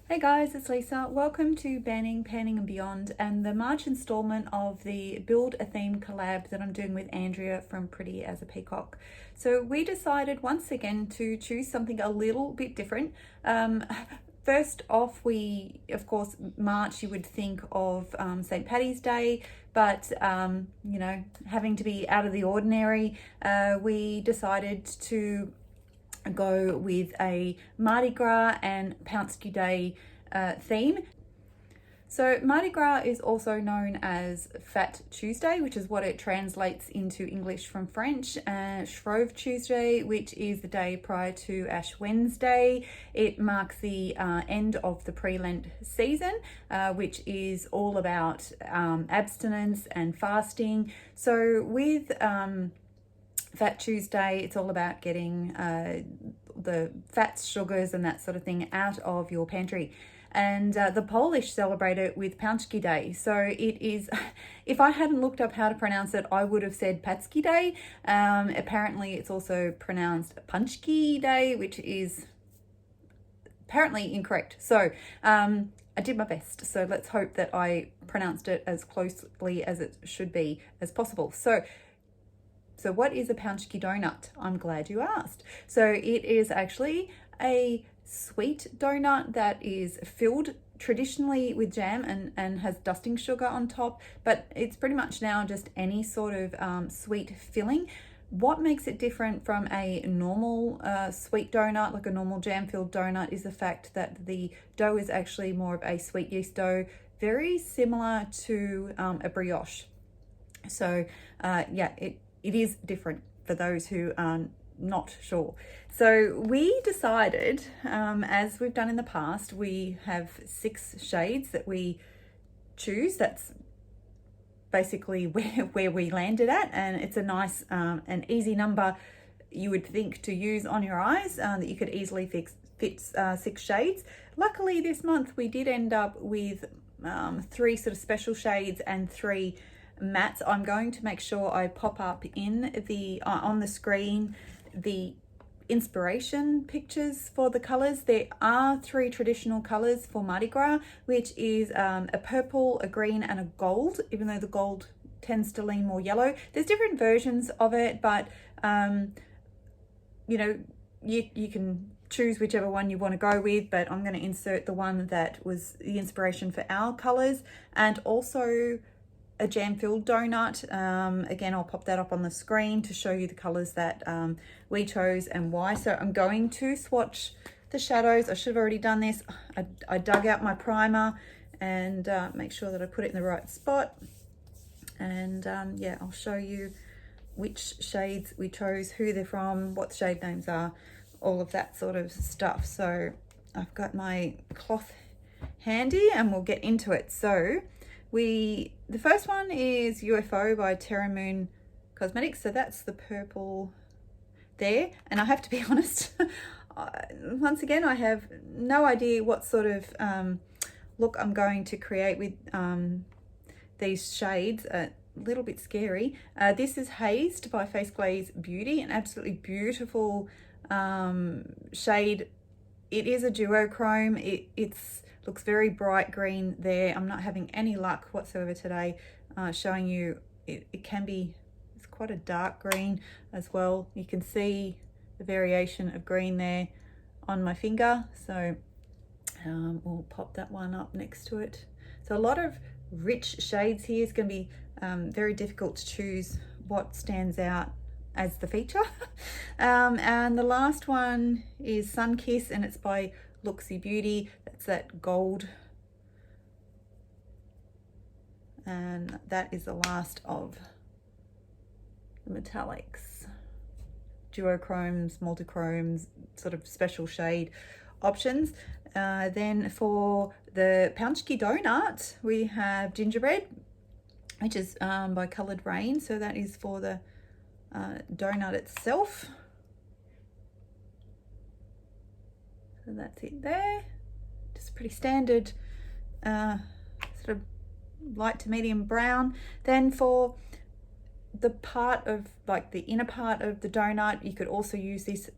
Hey guys, it's Lisa. Welcome to Banning, Panning and Beyond and the March installment of the Build a Theme collab that I'm doing with Andrea from Pretty as a Peacock. So we decided once again to choose something a little bit different. First off, we, of course, March, you would think of St. Paddy's Day, but, having to be out of the ordinary, we decided to go with a Mardi Gras and Pouncey Day theme. So Mardi Gras is also known as Fat Tuesday, which is what it translates into English from French. Shrove Tuesday, which is the day prior to Ash Wednesday. It marks the end of the pre-Lent season, which is all about abstinence and fasting. So with Fat Tuesday, it's all about getting the fats, sugars, and that sort of thing out of your pantry. And the Polish celebrate it with Paczki Day. So it is, if I hadn't looked up how to pronounce it, I would have said Paczki Day. Apparently, it's also pronounced Paczki Day, which is apparently incorrect. So I did my best. So let's hope that I pronounced it as closely as it should be as possible. So what is a Paczki donut? I'm glad you asked. So it is actually a sweet donut that is filled traditionally with jam and has dusting sugar on top, but it's pretty much now just any sort of sweet filling. What makes it different from a normal sweet donut, like a normal jam-filled donut, is the fact that the dough is actually more of a sweet yeast dough, very similar to a brioche. So it is different for those who are not sure. So we decided, as we've done in the past, we have 6 shades that we choose. That's basically where we landed at, and it's a nice and easy number you would think to use on your eyes, that you could easily fit 6 shades. Luckily this month we did end up with 3 sort of special shades and 3 mattes. I'm going to make sure I pop up in the on the screen the inspiration pictures for the colors. There are 3 traditional colors for Mardi Gras, which is a purple, a green, and a gold, even though the gold tends to lean more yellow. There's different versions of it, but you can choose whichever one you want to go with, but I'm going to insert the one that was the inspiration for our colors, and also a jam-filled donut. Again, I'll pop that up on the screen to show you the colors that we chose and why. So I'm going to swatch the shadows. I should have already done this. I dug out my primer and make sure that I put it in the right spot. And I'll show you which shades we chose, who they're from, what the shade names are, all of that sort of stuff. So I've got my cloth handy and we'll get into it. So the first one is UFO by Terra Moon Cosmetics. So that's the purple there. And I have to be honest, once again, I have no idea what sort of look I'm going to create with these shades. A little bit scary. This is Hazed by Face Glaze Beauty, an absolutely beautiful shade. It is a duochrome. It's looks very bright green there. I'm not having any luck whatsoever today showing you it can be, it's quite a dark green as well. You can see the variation of green there on my finger. So we'll pop that one up next to it. So a lot of rich shades here. It's going to be very difficult to choose what stands out as the feature. And the last one is Sun Kiss, and it's by Looksy Beauty. That's that gold, and that is the last of the metallics, duochromes, multichromes, sort of special shade options. Then for the Paczki donut, we have Gingerbread, which is by Coloured Rain. So that is for the donut itself. So that's it there. Just pretty standard sort of light to medium brown. Then for the part of, like the inner part of the donut, you could also use this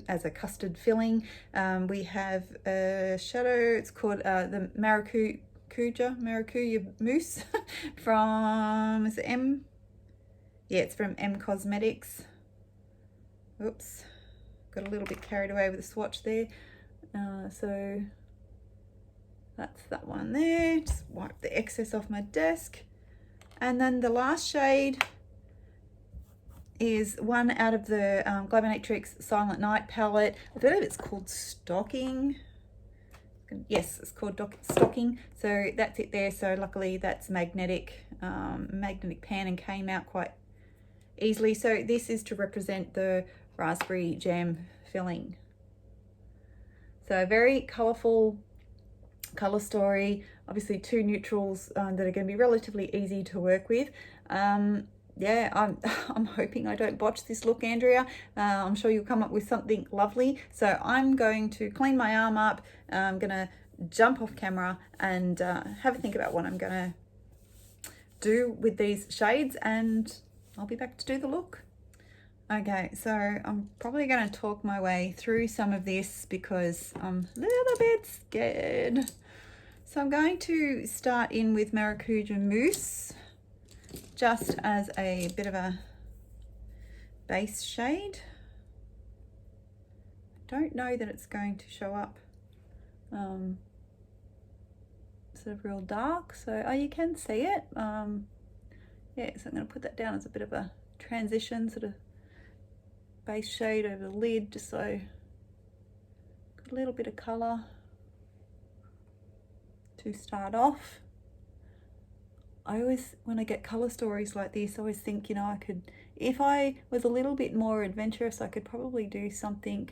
as a custard filling. We have a shadow, it's called the Maracuya Mousse from, is it M? Yeah, it's from M Cosmetics. Oops, got a little bit carried away with the swatch there. So that's that one there. Just wipe the excess off my desk. And then the last shade is one out of the Globonatrix Silent Night palette. I believe it's called Stocking. Yes, it's called Stocking. So that's it there. So luckily that's magnetic pan and came out quite easily. So this is to represent the raspberry jam filling. So very colourful colour story. Obviously two neutrals that are going to be relatively easy to work with. Yeah, I'm hoping I don't botch this look, Andrea. I'm sure you'll come up with something lovely. So I'm going to clean my arm up. I'm going to jump off camera and have a think about what I'm going to do with these shades, and I'll be back to do the look. Okay, so I'm probably going to talk my way through some of this because I'm a little bit scared. So I'm going to start in with Maracuya Mousse, just as a bit of a base shade. Don't know that it's going to show up sort of real dark, so you can see it. Yeah, so I'm going to put that down as a bit of a transition sort of base shade over the lid, just so got a little bit of colour to start off. I always, when I get colour stories like this, I always think, you know, I could, if I was a little bit more adventurous, I could probably do something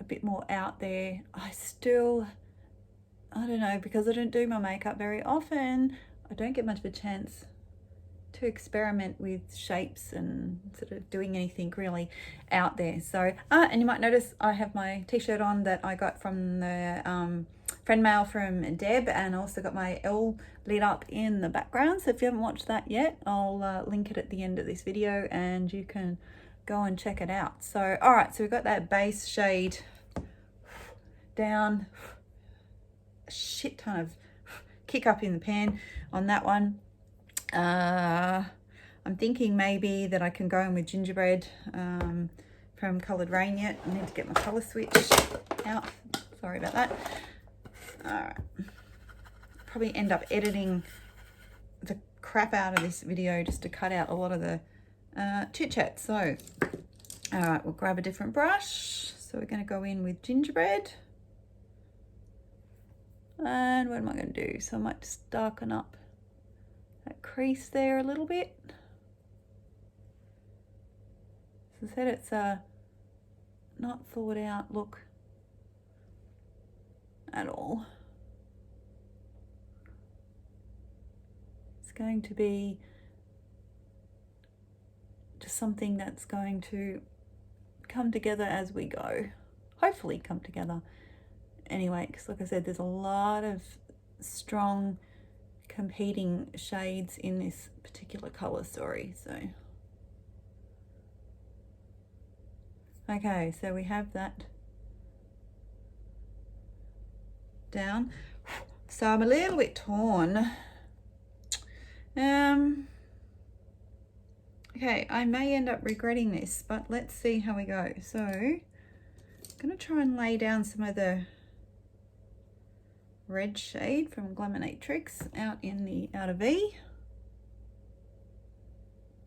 a bit more out there. I don't know, because I don't do my makeup very often, I don't get much of a chance to experiment with shapes and sort of doing anything really out there. So, and you might notice I have my t-shirt on that I got from the friend mail from Deb, and also got my L lit up in the background. So if you haven't watched that yet, I'll link it at the end of this video and you can go and check it out. So, all right, so we've got that base shade down, a shit ton of kick up in the pan on that one. I'm thinking maybe that I can go in with gingerbread from Coloured Rain yet. I need to get my colour switch out. Sorry about that. Alright. Probably end up editing the crap out of this video just to cut out a lot of the chit chat. So, alright, we'll grab a different brush. So we're going to go in with gingerbread. And what am I going to do? So I might just darken up that crease there a little bit. As I said, it's a not thought out look at all. It's going to be just something that's going to come together as we go. Hopefully come together. Anyway, because like I said, there's a lot of strong competing shades in this particular colour story. So, okay, so we have that down. So I'm a little bit torn. Okay, I may end up regretting this, but let's see how we go. So I'm going to try and lay down some of the red shade from Globonatrix out in the outer V.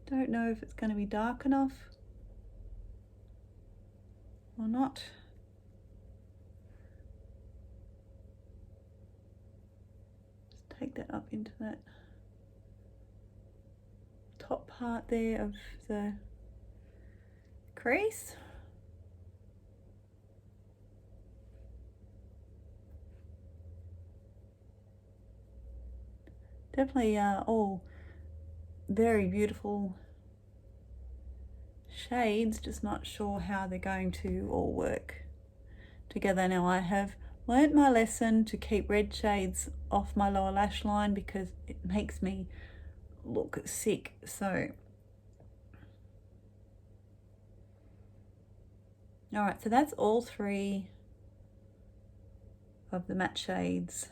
Don't know if it's going to be dark enough or not. Just take that up into that top part there of the crease. Definitely all very beautiful shades, just not sure how they're going to all work together. Now I have learnt my lesson to keep red shades off my lower lash line because it makes me look sick. So all right, so that's all 3 of the matte shades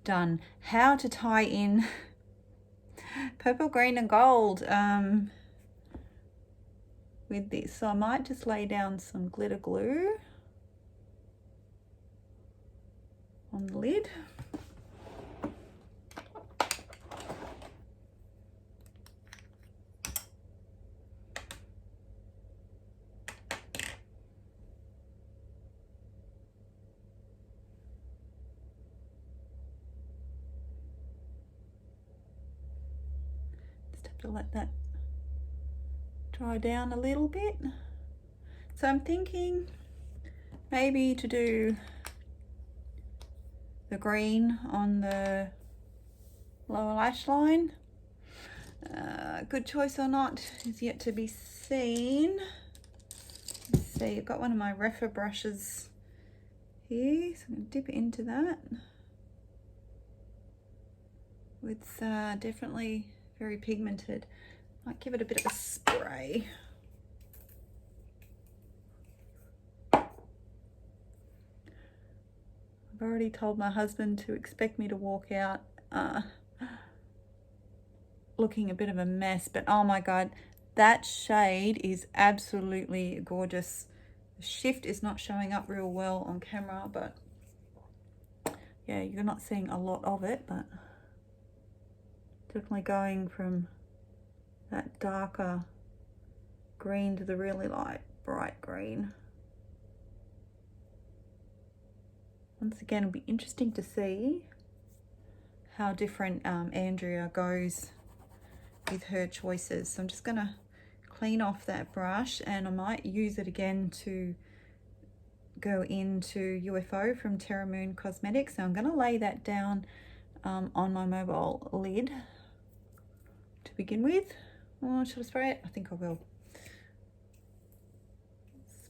done. How to tie in purple, green and gold with this. So I might just lay down some glitter glue on the lid. Just have to let that dry down a little bit. So I'm thinking maybe to do the green on the lower lash line. Good choice or not is yet to be seen. Let's see, I've got one of my Refa brushes here, so I'm going to dip into that. It's definitely very pigmented. Might give it a bit of a spray. I've already told my husband to expect me to walk out looking a bit of a mess, but oh my god, that shade is absolutely gorgeous. The shift is not showing up real well on camera, but yeah, you're not seeing a lot of it, but definitely going from that darker green to the really light bright green. Once again, it'll be interesting to see how different Andrea goes with her choices. So I'm just going to clean off that brush, and I might use it again to go into UFO from Terra Moon Cosmetics. So I'm going to lay that down on my mobile lid to begin with. Oh, should I spray it? I think I will.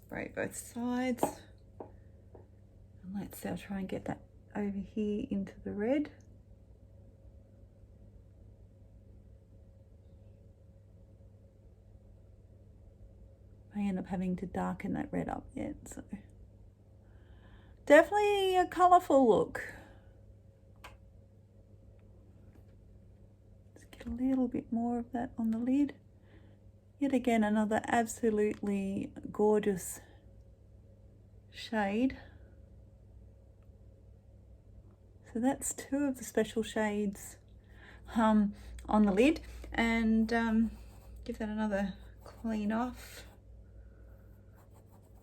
Spray both sides. And let's see, I'll try and get that over here into the red. I end up having to darken that red up yet, so definitely a colourful look. Let's get a little bit more of that on the lid. Yet again, another absolutely gorgeous shade. So that's 2 of the special shades on the lid, and give that another clean off.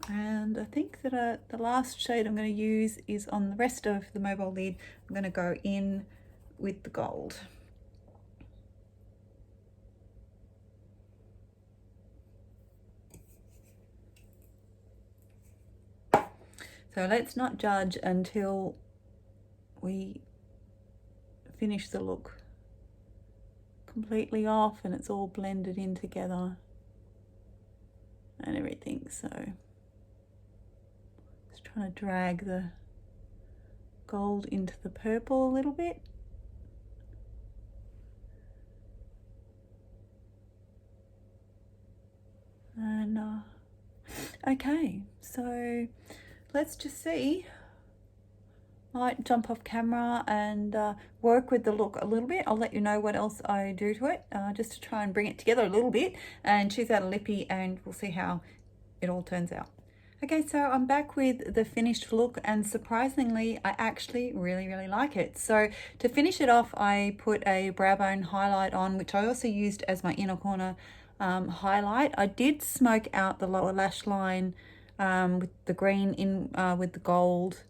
And I think that the last shade I'm going to use is on the rest of the mobile lid. I'm going to go in with the gold. So let's not judge until we finish the look completely off and it's all blended in together and everything. So just trying to drag the gold into the purple a little bit. And okay, so let's just see. Might jump off camera and work with the look a little bit. I'll let you know what else I do to it, just to try and bring it together a little bit and choose out a lippy, and we'll see how it all turns out. Okay, so I'm back with the finished look, and surprisingly, I actually really like it. So to finish it off, I put a brow bone highlight on, which I also used as my inner corner highlight. I did smoke out the lower lash line with the green in with the gold.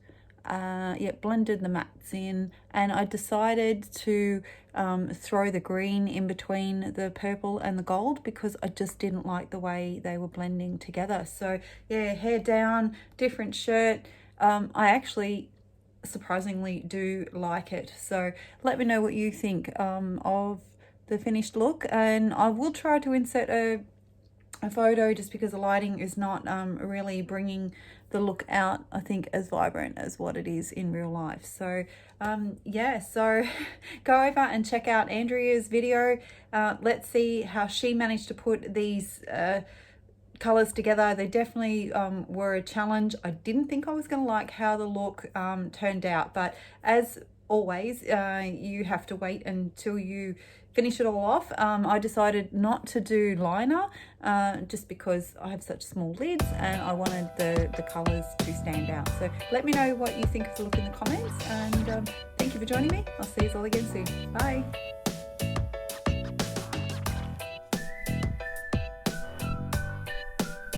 Yeah, blended the mattes in, and I decided to throw the green in between the purple and the gold because I just didn't like the way they were blending together. So yeah, hair down, different shirt. I actually surprisingly do like it. So let me know what you think of the finished look, and I will try to insert a photo just because the lighting is not really bringing the look out, I think, as vibrant as what it is in real life. So yeah, so go over and check out Andrea's video. Let's see how she managed to put these colors together. They definitely were a challenge. I didn't think I was going to like how the look turned out, but as always, you have to wait until you finish it all off. I decided not to do liner just because I have such small lids and I wanted the colors to stand out. So let me know what you think of the look in the comments, and thank you for joining me. I'll see you all again soon. Bye.